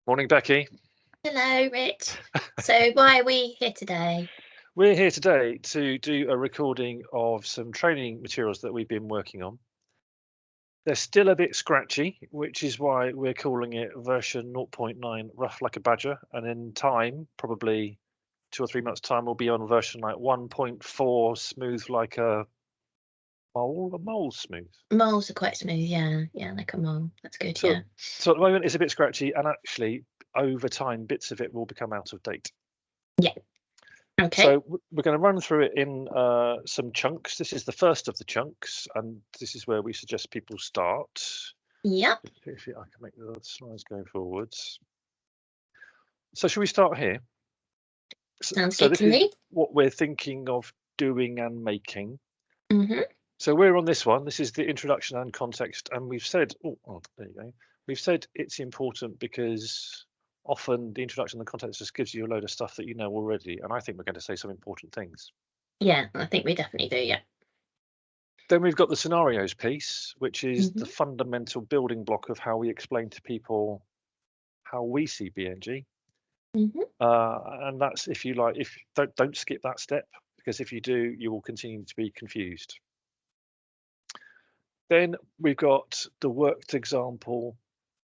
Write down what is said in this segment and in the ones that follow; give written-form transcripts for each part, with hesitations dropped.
Morning, Becky. Hello, Rich. So why are we here today? We're here today to do a recording of some training materials that we've been working on. They're still a bit scratchy, which is why we're calling it version 0.9 rough like a badger. And in time, probably 2 or 3 months' time, we'll be on version like 1.4 smooth like a mole. A mole's smooth. Moles are quite smooth, yeah, like a mole. That's good, yeah. So at the moment, it's a bit scratchy, and actually, over time, bits of it will become out of date. Yeah. Okay. So we're going to run through it in some chunks. This is the first of the chunks, and this is where we suggest people start. Yep. If I can make the slides go forwards. So should we start here? Sounds so good this to me. is what we're thinking of doing and making. Mm-hmm. So we're on this one. This is the introduction and context, and we've said, oh, there you go. We've said it's important because often the introduction and the context just gives you a load of stuff that you know already, and I think we're going to say some important things. Yeah, I think we definitely do, yeah. Then we've got the scenarios piece, which is the fundamental building block of how we explain to people how we see BNG. And that's, if you like, if don't skip that step, because if you do, you will continue to be confused. Then we've got the worked example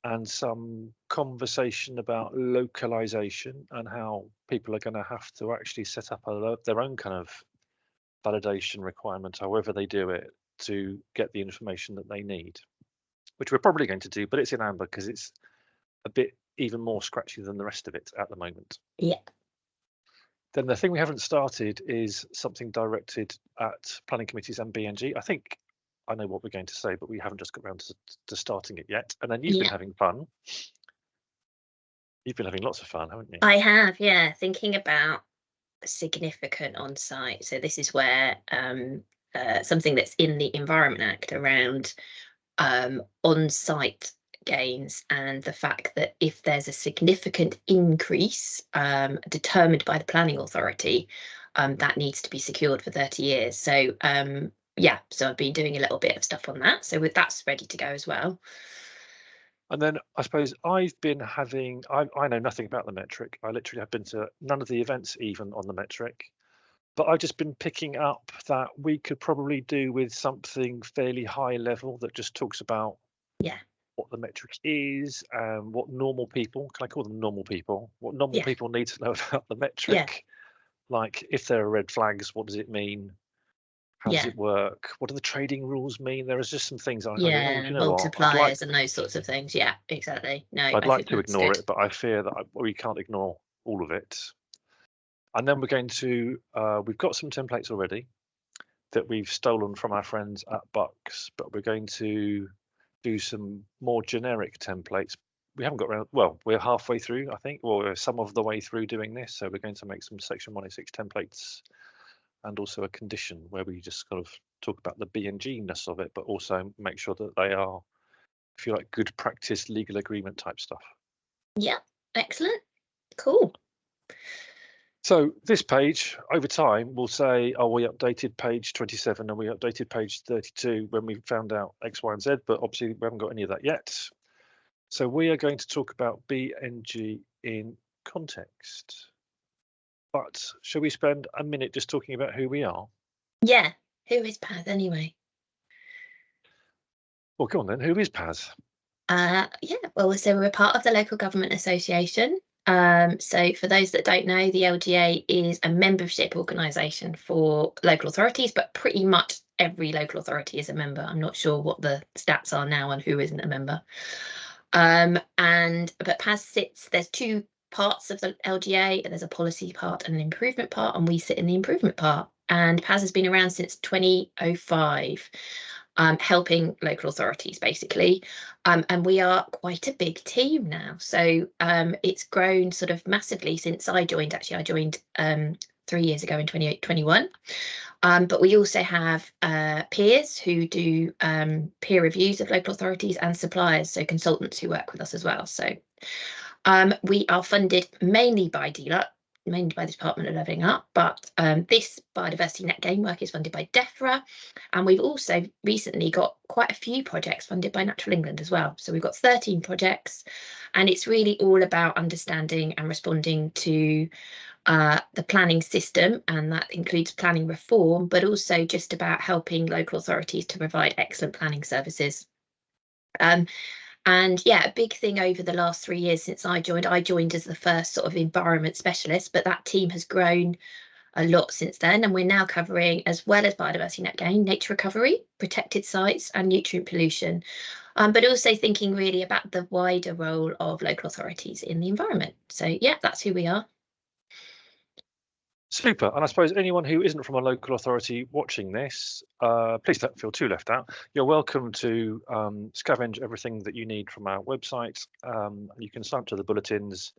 and some conversation about localization and how people are going to have to actually set up their own kind of validation requirement, however they do it, to get the information that they need, which we're probably going to do, but it's in amber because it's a bit even more scratchy than the rest of it at the moment. Yeah. Then the thing we haven't started is something directed at planning committees and BNG. I think I know what we're going to say, but we haven't just got around to starting it yet. And then you've been having fun. You've been having lots of fun, haven't you? I have, yeah, thinking about significant on-site. So this is where something that's in the Environment Act around on-site gains, and the fact that if there's a significant increase determined by the planning authority, that needs to be secured for 30 years. So yeah, so I've been doing a little bit of stuff on that. So that's ready to go as well. And then I suppose I've been having, I know nothing about the metric. I literally have been to none of the events even on the metric, but I've just been picking up that we could probably do with something fairly high level that just talks about what the metric is and what normal people, can I call them normal people? What normal people need to know about the metric. Like if there are red flags, what does it mean? How does it work? What do the trading rules mean? There is just some things I think, oh, you know multipliers and those sorts of things. Yeah, exactly. No, I'd like to ignore it, but I fear that we can't ignore all of it. And then we're going to, we've got some templates already that we've stolen from our friends at Bucks, but we're going to do some more generic templates. We haven't got around, well, we're halfway through, I think, or we're some of the way through doing this. So we're going to make some section 106 templates and also a condition where we just kind of talk about the BNG-ness of it, but also make sure that they are, if you like, good practice legal agreement type stuff. Yeah, excellent. Cool. So this page, over time, will say, oh, we updated page 27 and we updated page 32 when we found out X, Y, and Z, but obviously we haven't got any of that yet. So we are going to talk about BNG in context. But shall we spend a minute just talking about who we are? Yeah, who is Paz anyway? Well, go on then, who is Paz? Yeah, well, so we're part of the Local Government Association. So for those that don't know, the LGA is a membership organisation for local authorities, but pretty much every local authority is a member. I'm not sure what the stats are now on who isn't a member. But PAS sits, there's two parts of the LGA, there's a policy part and an improvement part, and we sit in the improvement part. And PAS has been around since 2005. Helping local authorities basically, and we are quite a big team now, so it's grown sort of massively since I joined. Actually, I joined 3 years ago in 2021, but we also have peers who do peer reviews of local authorities and suppliers, so consultants who work with us as well. So we are funded mainly by DLUT, mainly by the Department of Levelling Up, but this biodiversity net gain work is funded by DEFRA, and we've also recently got quite a few projects funded by Natural England as well. So we've got 13 projects, and it's really all about understanding and responding to the planning system, and that includes planning reform, but also just about helping local authorities to provide excellent planning services. And yeah, a big thing over the last 3 years since I joined as the first sort of environment specialist, but that team has grown a lot since then, and we're now covering, as well as biodiversity net gain, nature recovery, protected sites and nutrient pollution, but also thinking really about the wider role of local authorities in the environment. So yeah, that's who we are. Super. And I suppose anyone who isn't from a local authority watching this, please don't feel too left out. You're welcome to scavenge everything that you need from our website. You can sign up to the bulletins.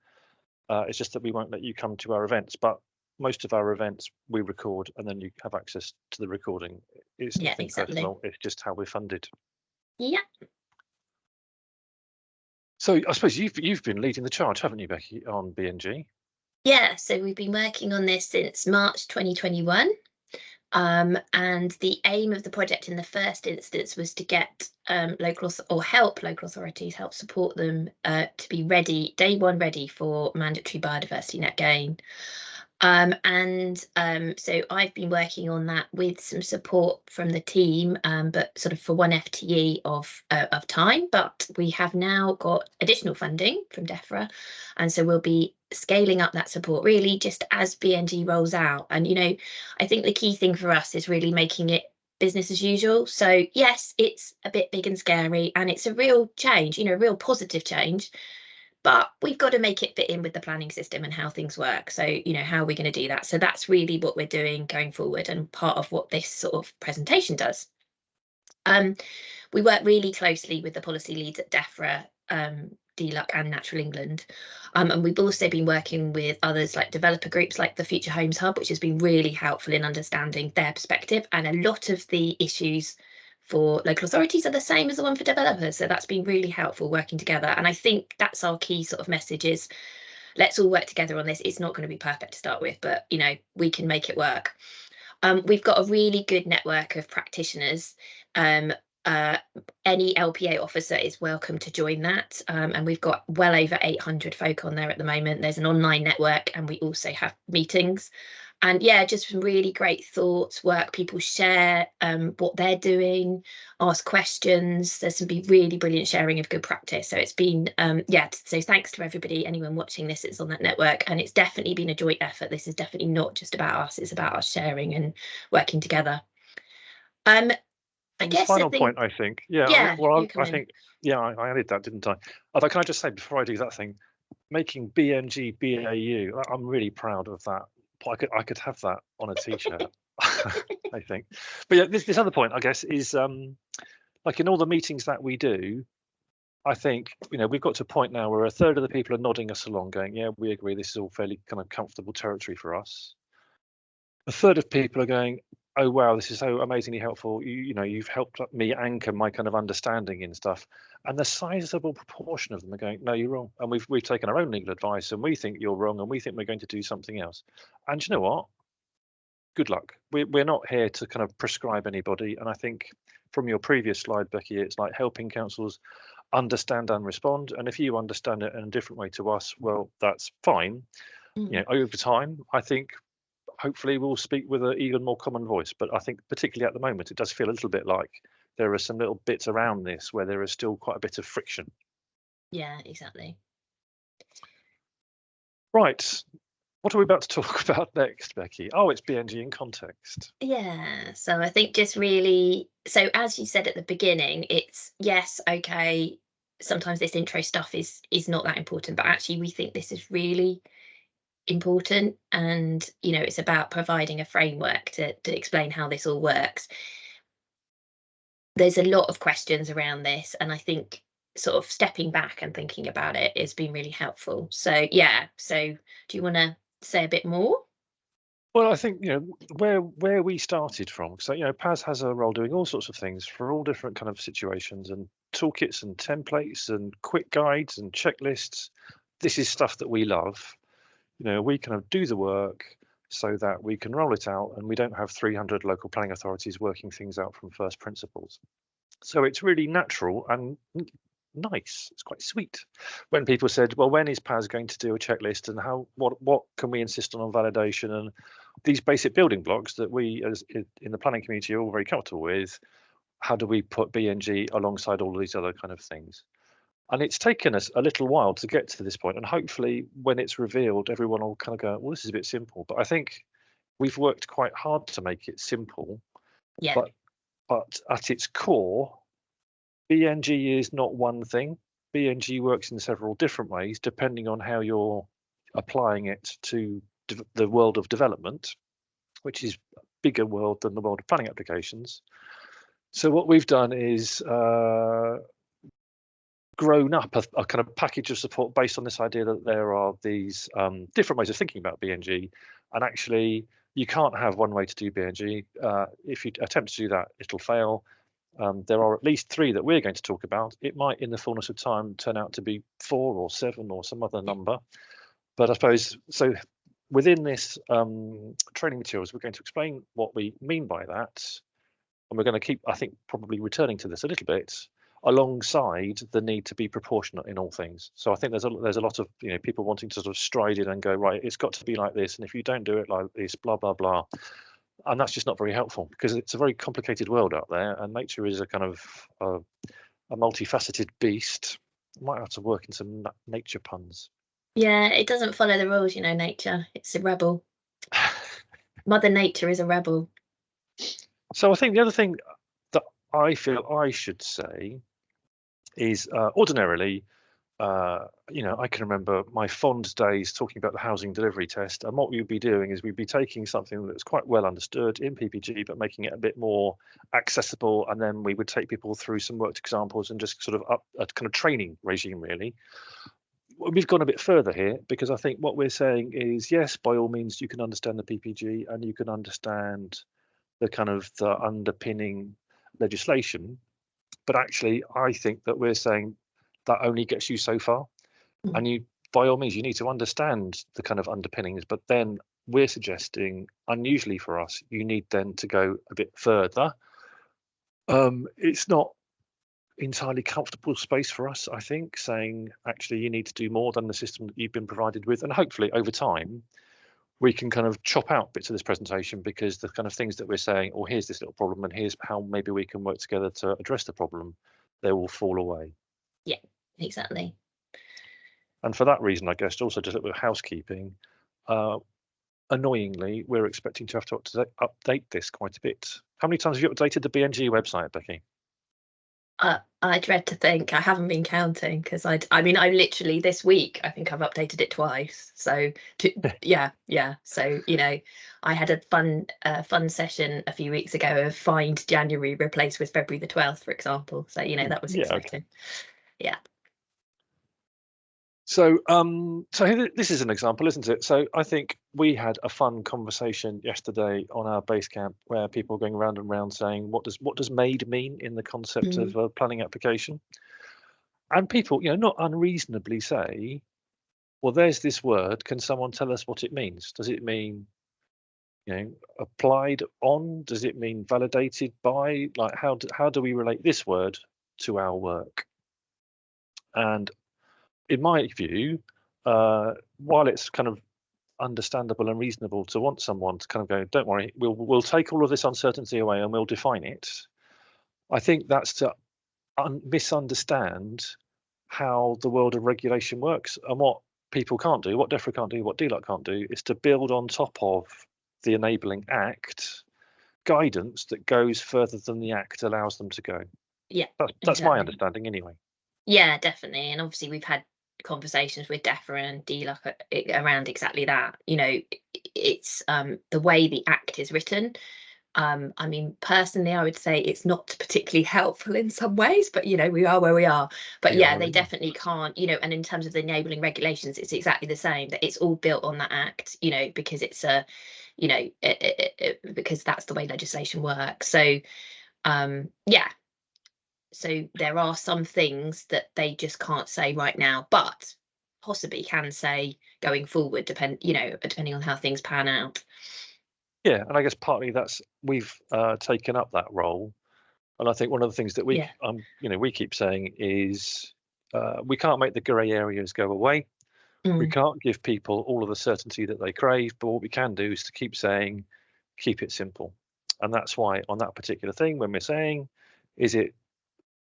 It's just that we won't let you come to our events, but most of our events we record and then you have access to the recording. It's nothing personal, it's just how we're funded. Yeah. So I suppose you've been leading the charge, haven't you, Becky, on BNG? Yeah, so we've been working on this since March 2021. And the aim of the project in the first instance was to get help local authorities, help support them to be ready, day one ready for mandatory biodiversity net gain. So I've been working on that with some support from the team, but sort of for one FTE of time. But we have now got additional funding from DEFRA, and so we'll be scaling up that support really just as BNG rolls out. And I think the key thing for us is really making it business as usual. So yes, it's a bit big and scary, and it's a real change, a real positive change. But we've got to make it fit in with the planning system and how things work. So, how are we going to do that? So that's really what we're doing going forward, and part of what this sort of presentation does. We work really closely with the policy leads at DEFRA, DLUC and Natural England. And we've also been working with others like developer groups like the Future Homes Hub, which has been really helpful in understanding their perspective. And a lot of the issues for local authorities are the same as the one for developers. So that's been really helpful working together. And I think that's our key sort of message is, let's all work together on this. It's not going to be perfect to start with, but we can make it work. We've got a really good network of practitioners. Any LPA officer is welcome to join that. And we've got well over 800 folk on there at the moment. There's an online network, and we also have meetings. And yeah, just some really great thoughts, work people share what they're doing, ask questions. There's some really brilliant sharing of good practice. So it's been, so thanks to everybody, anyone watching this, it's on that network. And it's definitely been a joint effort. This is definitely not just about us, it's about us sharing and working together. I guess final point, I think. Yeah, I think, I added that, didn't I? Although, can I just say before I do that thing, making BNG BAU, I'm really proud of that. I could have that on a t-shirt, I think. But yeah, this other point, I guess, is like in all the meetings that we do, I think, we've got to a point now where a third of the people are nodding us along, going, yeah, we agree, this is all fairly kind of comfortable territory for us. A third of people are going, oh wow, this is so amazingly helpful. You've helped me anchor my kind of understanding in stuff. And the sizable proportion of them are going, no, you're wrong. And we've taken our own legal advice, and we think you're wrong, and we think we're going to do something else. And you know what? Good luck. We're not here to kind of prescribe anybody. And I think from your previous slide, Becky, it's like helping councils understand and respond. And if you understand it in a different way to us, well, that's fine. Over time, I think hopefully we'll speak with an even more common voice. But I think particularly at the moment, it does feel a little bit like there are some little bits around this where there is still quite a bit of friction. Yeah, exactly. Right. What are we about to talk about next, Becky? Oh, it's BNG in context. Yeah, so I think just really, so as you said at the beginning, it's yes, okay, sometimes this intro stuff is not that important, but actually we think this is really important, and it's about providing a framework to explain how this all works. There's a lot of questions around this, and I think sort of stepping back and thinking about it has been really helpful. So yeah, so do you want to say a bit more? Well, I think where we started from. So Paz has a role doing all sorts of things for all different kind of situations, and toolkits and templates and quick guides and checklists. This is stuff that we love. we kind of do the work so that we can roll it out and we don't have 300 local planning authorities working things out from first principles. So it's really natural and nice. It's quite sweet when people said, well, when is PAS going to do a checklist, and what can we insist on validation, and these basic building blocks that we as in the planning community are all very comfortable with. How do we put BNG alongside all of these other kind of things? And it's taken us a little while to get to this point, and hopefully when it's revealed, everyone will kind of go, well, this is a bit simple. But I think we've worked quite hard to make it simple. Yeah. But at its core, BNG is not one thing. BNG works in several different ways, depending on how you're applying it to the world of development, which is a bigger world than the world of planning applications. So what we've done is grown up a kind of package of support based on this idea that there are these different ways of thinking about BNG, and actually you can't have one way to do BNG. If you attempt to do that, it'll fail. There are at least 3 that we're going to talk about. It might, in the fullness of time, turn out to be 4 or 7 or some other number. But I suppose, so within this training materials, we're going to explain what we mean by that. And we're going to keep, I think, probably returning to this a little bit, alongside the need to be proportionate in all things. So I think there's a lot of people wanting to sort of stride in and go, right, it's got to be like this, and if you don't do it like this, blah blah blah. And that's just not very helpful, because it's a very complicated world out there, and nature is a kind of a multifaceted beast. Might have to work in some nature puns. Yeah, it doesn't follow the rules, nature. It's a rebel. Mother Nature is a rebel. So I think the other thing that I feel I should say is ordinarily, I can remember my fond days talking about the housing delivery test, and what we'd be doing is we'd be taking something that's quite well understood in PPG, but making it a bit more accessible, and then we would take people through some worked examples and just sort of up a kind of training regime, really. We've gone a bit further here, because I think what we're saying is, yes, by all means, you can understand the PPG and you can understand the kind of the underpinning legislation, but actually I think that we're saying that only gets you so far. And you, by all means, you need to understand the kind of underpinnings, but then we're suggesting, unusually for us, you need then to go a bit further. It's not entirely comfortable space for us, I think, saying actually you need to do more than the system that you've been provided with, and hopefully over time we can kind of chop out bits of this presentation, because the kind of things that we're saying, or here's this little problem and here's how maybe we can work together to address the problem, they will fall away. Yeah, exactly. And for that reason, I guess, also just a little bit of housekeeping, annoyingly, we're expecting to have to update this quite a bit. How many times have you updated the BNG website, Becky? I dread to think. I haven't been counting, because I literally this week, I think I've updated it twice. So yeah. So I had a fun session a few weeks ago of find January replaced with February the 12th, for example. So that was exciting. Okay. Yeah. So this is an example, isn't it? So I think we had a fun conversation yesterday on our Basecamp, where people were going round and round saying, what does made mean in the concept of a planning application? And people, not unreasonably say, well, there's this word. Can someone tell us what it means? Does it mean, applied on? Does it mean validated by? Like, how do we relate this word to our work? And in my view, while it's kind of understandable and reasonable to want someone to kind of go, don't worry, we'll take all of this uncertainty away and we'll define it, I think that's to misunderstand how the world of regulation works. And what people can't do, what DEFRA can't do, what DLUC can't do, is to build on top of the enabling act guidance that goes further than the act allows them to go. Yeah, that's exactly. my understanding anyway. Yeah, definitely. And obviously we've had conversations with DEFRA and DLUC around exactly that. It's the way the act is written. Personally, I would say it's not particularly helpful in some ways, but we are where we are. But yeah, they definitely can't, and in terms of the enabling regulations, it's exactly the same, that it's all built on that act, because it's because that's the way legislation works. So yeah. So there are some things that they just can't say right now, but possibly can say going forward, depending on how things pan out. Yeah, and I guess partly that's we've taken up that role, and I think one of the things that Yeah. we keep saying is we can't make the grey areas go away. We Mm. can't give people all of the certainty that they crave, but what we can do is to keep saying, keep it simple, and that's why on that particular thing, when we're saying, is it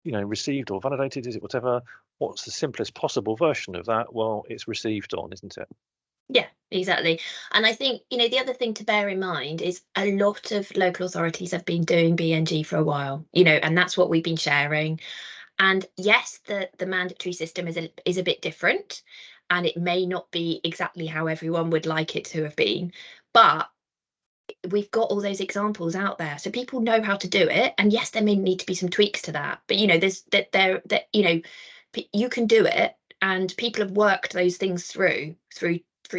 received or validated? Is it whatever? What's the simplest possible version of that? Well, it's received on, isn't it? Yeah, exactly. And I think, the other thing to bear in mind is a lot of local authorities have been doing BNG for a while, and that's what we've been sharing. And yes, the mandatory system is a bit different, and it may not be exactly how everyone would like it to have been, but we've got all those examples out there, so people know how to do it. And yes, there may need to be some tweaks to that, but there's that you can do it, and people have worked those things through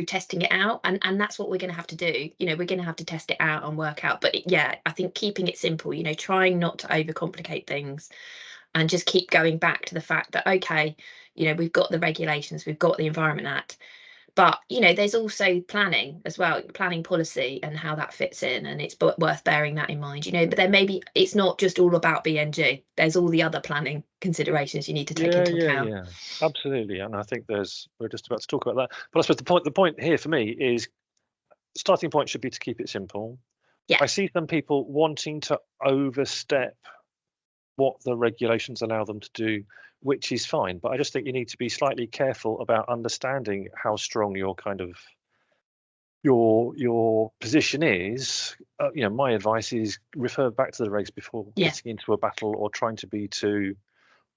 testing it out, and that's what we're going to have to do. We're going to have to test it out and work out. But yeah, I think keeping it simple, trying not to overcomplicate things, and just keep going back to the fact that, okay, we've got the regulations, we've got the Environment Act, but there's also planning as well, planning policy and how that fits in, and it's worth bearing that in mind. But then maybe it's not just all about BNG, there's all the other planning considerations you need to take Yeah, into yeah, account. yeah. Absolutely. And I think we're just about to talk about that. But I suppose the point here for me is starting point should be to keep it simple. Yeah. I see some people wanting to overstep what the regulations allow them to do, which is fine. But I just think you need to be slightly careful about understanding how strong your kind of your position is. My advice is refer back to the regs before Yeah. getting into a battle or trying to be too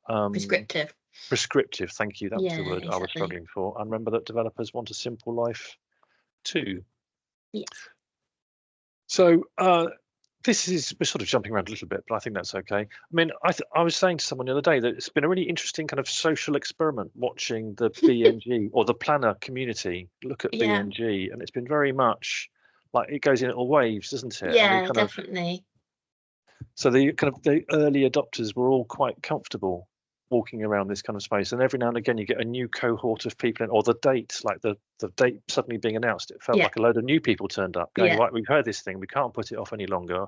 Prescriptive. prescriptive. Thank you. That was the Yeah, word I was exactly. struggling for. And remember that developers want a simple life too. Yes. So we're sort of jumping around a little bit, but I think that's okay. I mean, I was saying to someone the other day that it's been a really interesting kind of social experiment watching the BNG or the planner community look at Yeah. BNG, and it's been very much like it goes in little waves, doesn't it? And Yeah, definitely. so the early adopters were all quite comfortable walking around this kind of space, and every now and again you get a new cohort of people in, or the date, like the date suddenly being announced, it felt Yeah. like a load of new people turned up going, Yeah. right, we've heard this thing, we can't put it off any longer.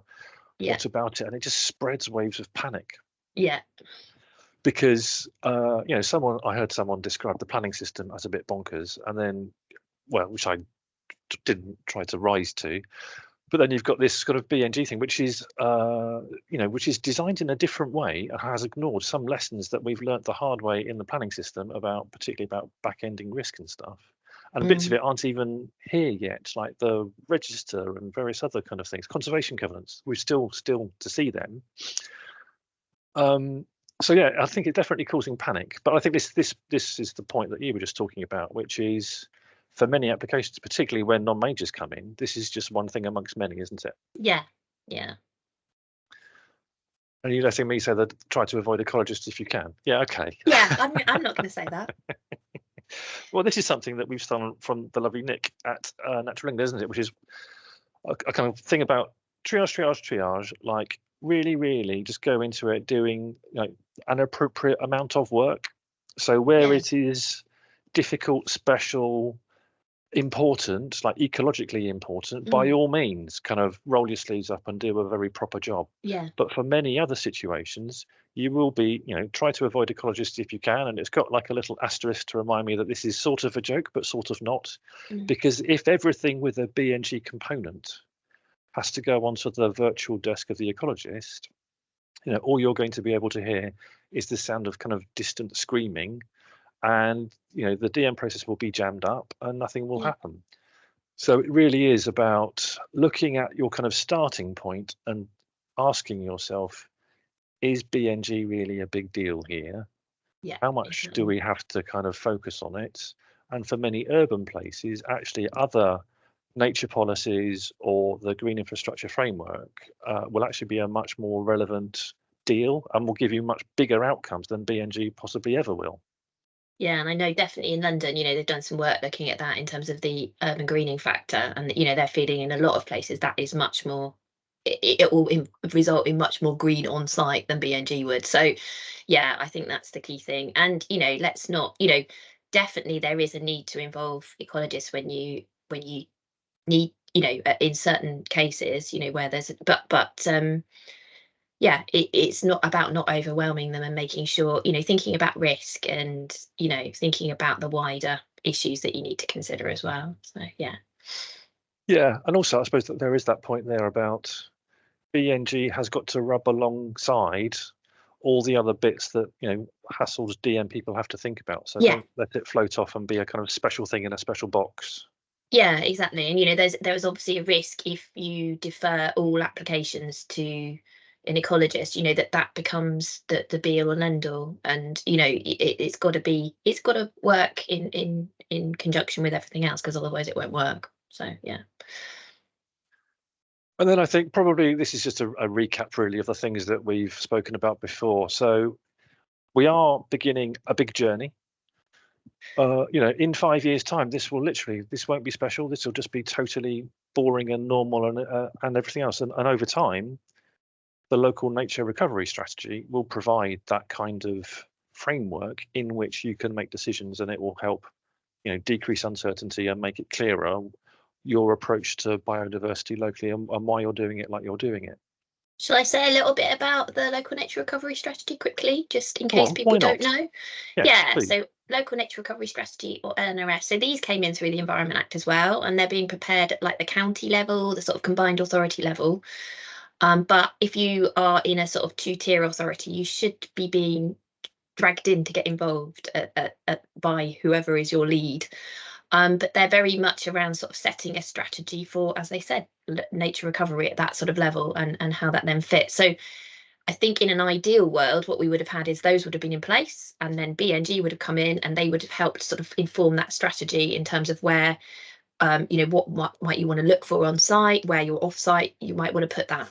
Yeah. What about it? And it just spreads waves of panic Yeah. because I heard someone describe the planning system as a bit bonkers, and then, well, which I didn't try to rise to. But then you've got this sort of BNG thing, which is, which is designed in a different way and has ignored some lessons that we've learnt the hard way in the planning system about, particularly about back-ending risk and stuff. And bits of it aren't even here yet, like the register and various other kind of things. Conservation covenants, we're still to see them. So yeah, I think it's definitely causing panic. But I think this is the point that you were just talking about, which is, for many applications, particularly when non-majors come in, this is just one thing amongst many, isn't it? Yeah. Yeah. And you're letting me say that try to avoid ecologists if you can. Yeah, okay. Yeah, I'm not going to say that. Well, this is something that we've stolen from the lovely Nick at Natural England, isn't it? Which is a kind of thing about triage, like really, really just go into it doing an appropriate amount of work. So where Yeah. it is difficult, special, important, like ecologically important, by all means, kind of roll your sleeves up and do a very proper job. Yeah. But for many other situations, you will be, try to avoid ecologists if you can. And it's got like a little asterisk to remind me that this is sort of a joke, but sort of not. Because if everything with a BNG component has to go onto the virtual desk of the ecologist, all you're going to be able to hear is the sound of kind of distant screaming, and the DM process will be jammed up and nothing will happen. So it really is about looking at your kind of starting point and asking yourself, is BNG really a big deal here? Yeah. How much do we have to kind of focus on it? And for many urban places, actually other nature policies or the green infrastructure framework will actually be a much more relevant deal and will give you much bigger outcomes than BNG possibly ever will. Yeah, and I know definitely in London, they've done some work looking at that in terms of the urban greening factor, and they're feeling in a lot of places that is much more. It will result in much more green on site than BNG would. So, yeah, I think that's the key thing. And let's not, definitely there is a need to involve ecologists when you need, in certain cases, where there's yeah, it's not about not overwhelming them and making sure, thinking about risk and, thinking about the wider issues that you need to consider as well. So yeah. Yeah, and also I suppose that there is that point there about BNG has got to rub alongside all the other bits that, hassles DM people have to think about. So Yeah. don't let it float off and be a kind of special thing in a special box. Yeah, exactly. And there's obviously a risk if you defer all applications to an ecologist, that becomes the be all and end all. And it's got to work in conjunction with everything else, because otherwise it won't work. So yeah. And then I think probably this is just a recap really of the things that we've spoken about before. So we are beginning a big journey. In 5 years' time, this won't be special. This will just be totally boring and normal and everything else. And over time, the local nature recovery strategy will provide that kind of framework in which you can make decisions, and it will help, decrease uncertainty and make it clearer your approach to biodiversity locally and why you're doing it like you're doing it. Shall I say a little bit about the local nature recovery strategy quickly, just in Go case on, people why don't not? know? Yes, Yeah, please. so local nature recovery strategy, or LNRS. So these came in through the Environment Act as well, and they're being prepared at like the county level, the sort of combined authority level. But if you are in a sort of two-tier authority, you should be being dragged in to get involved by whoever is your lead. But they're very much around sort of setting a strategy for, as they said, nature recovery at that sort of level, and how that then fits. So I think in an ideal world, what we would have had is those would have been in place, and then BNG would have come in and they would have helped sort of inform that strategy in terms of where, what might you want to look for on site, where you're off site, you might want to put that.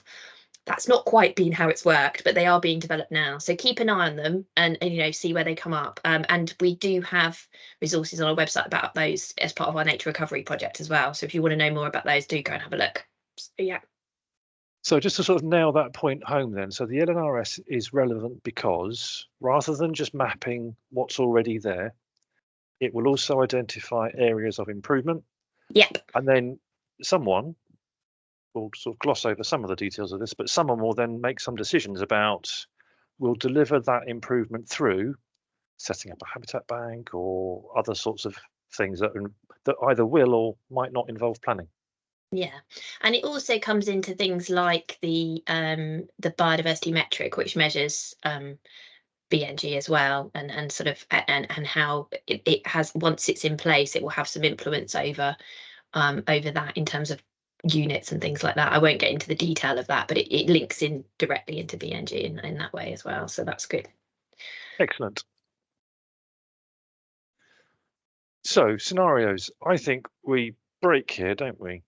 That's not quite been how it's worked, but they are being developed now. So keep an eye on them and see where they come up. And we do have resources on our website about those as part of our nature recovery project as well. So if you want to know more about those, do go and have a look. So, yeah. So just to sort of nail that point home then, so the LNRS is relevant because rather than just mapping what's already there, it will also identify areas of improvement, Yep. and then someone will sort of gloss over some of the details of this, but someone will then make some decisions about, will deliver that improvement through setting up a habitat bank or other sorts of things that either will or might not involve planning. Yeah, and it also comes into things like the biodiversity metric, which measures BNG as well, and sort of and how it has, once it's in place, it will have some influence over that in terms of units and things like that. I won't get into the detail of that, but it links in directly into BNG in that way as well. So that's good. Excellent. So scenarios, I think we break here, don't we?